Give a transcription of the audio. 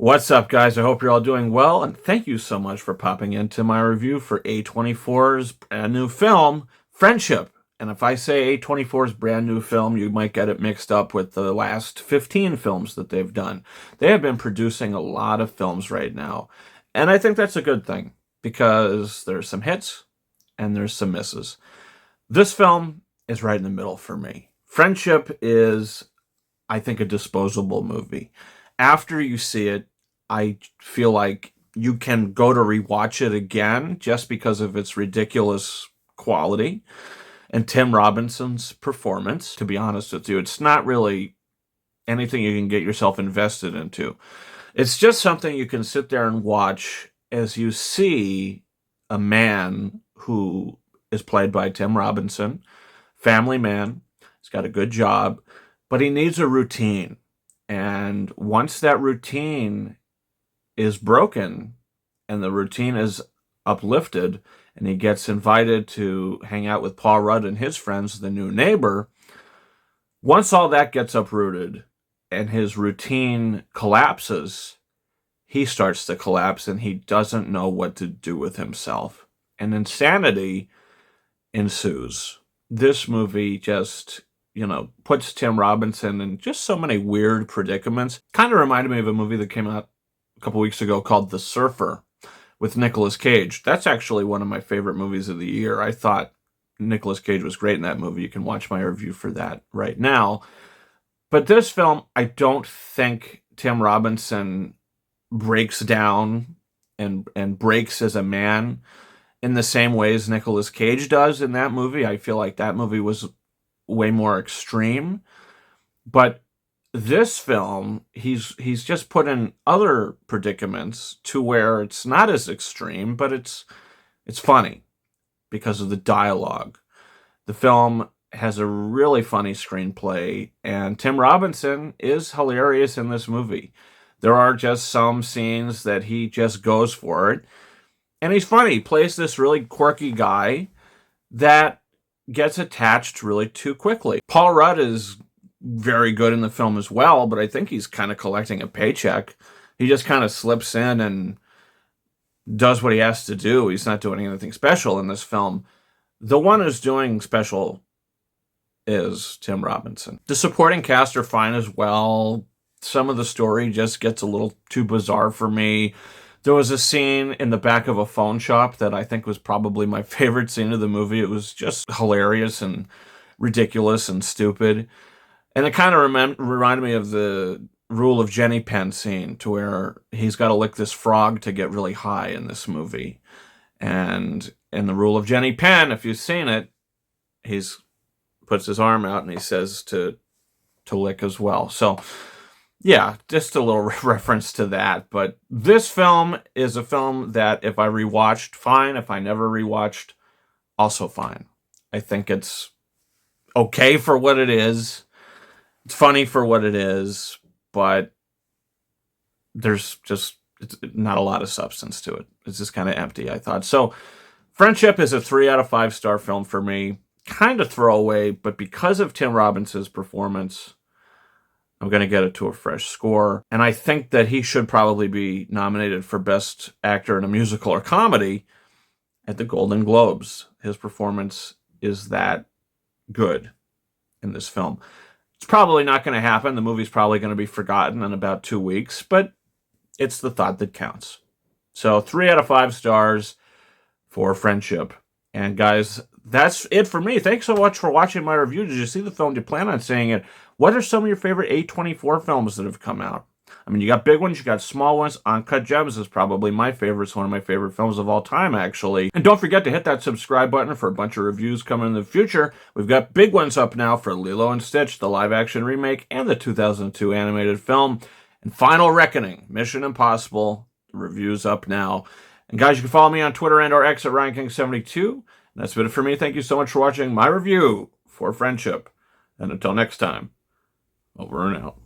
What's up, guys? I hope you're all doing well, and thank you so much for popping into my review for A24's brand new film, Friendship. And if I say A24's brand new film, you might get it mixed up with the last 15 films that they've done. They have been producing a lot of films right now, and I think that's a good thing because there's some hits and there's some misses. This film is right in the middle for me. Friendship is, I think, a disposable movie. After you see it, I feel like you can go to rewatch it again just because of its ridiculous quality and Tim Robinson's performance. To be honest with you, it's not really anything you can get yourself invested into. It's just something you can sit there and watch as you see a man who is played by Tim Robinson, family man. He's got a good job, but he needs a routine. And once that routine is broken and the routine is uplifted and he gets invited to hang out with Paul Rudd and his friends, the new neighbor, once all that gets uprooted and his routine collapses, he starts to collapse and he doesn't know what to do with himself. And insanity ensues. This movie just puts Tim Robinson in just so many weird predicaments. Kind of reminded me of a movie that came out a couple weeks ago called The Surfer with Nicolas Cage. That's actually one of my favorite movies of the year. I thought Nicolas Cage was great in that movie. You can watch my review for that right now. But this film, I don't think Tim Robinson breaks down and breaks as a man in the same way as Nicolas Cage does in that movie. I feel like that movie was way more extreme. But this film, he's just put in other predicaments to where it's not as extreme, but it's funny because of the dialogue. The film has a really funny screenplay, and Tim Robinson is hilarious in this movie. There are just some scenes that he just goes for it, and he's funny. He plays this really quirky guy that gets attached really too quickly. Paul Rudd is very good in the film as well, but I think he's kind of collecting a paycheck. He just kind of slips in and does what he has to do. He's not doing anything special in this film. The one who's doing special is Tim Robinson. The supporting cast are fine as well. Some of the story just gets a little too bizarre for me. There was a scene in the back of a phone shop that I think was probably my favorite scene of the movie. It was just hilarious and ridiculous and stupid. And it kind of reminded me of the Rule of Jenny Pen scene, to where he's got to lick this frog to get really high in this movie. And in the Rule of Jenny Pen, if you've seen it, he's puts his arm out and he says to lick as well. So yeah, just a little reference to that. But this film is a film that if I rewatched, fine. If I never rewatched, also fine. I think it's okay for what it is. It's funny for what it is, but there's just not a lot of substance to it. It's just kind of empty, I thought. So Friendship is a 3 out of 5 star film for me. Kind of throwaway, but because of Tim Robinson's performance, I'm going to get it to a fresh score. And I think that he should probably be nominated for Best Actor in a Musical or Comedy at the Golden Globes. His performance is that good in this film. It's probably not going to happen. The movie's probably going to be forgotten in about 2 weeks, but it's the thought that counts. So 3 out of 5 stars for Friendship. And guys, that's it for me. Thanks so much for watching my review. Did you see the film? Do you plan on seeing it? What are some of your favorite A24 films that have come out? I mean, you got big ones, you got small ones. Uncut Gems is probably my favorite. It's one of my favorite films of all time, actually. And don't forget to hit that subscribe button for a bunch of reviews coming in the future. We've got big ones up now for Lilo and Stitch, the live-action remake, and the 2002 animated film. And Final Reckoning, Mission Impossible, reviews up now. And guys, you can follow me on Twitter and or X at RyanKing72. And that's been it for me. Thank you so much for watching my review for Friendship. And until next time, over and out.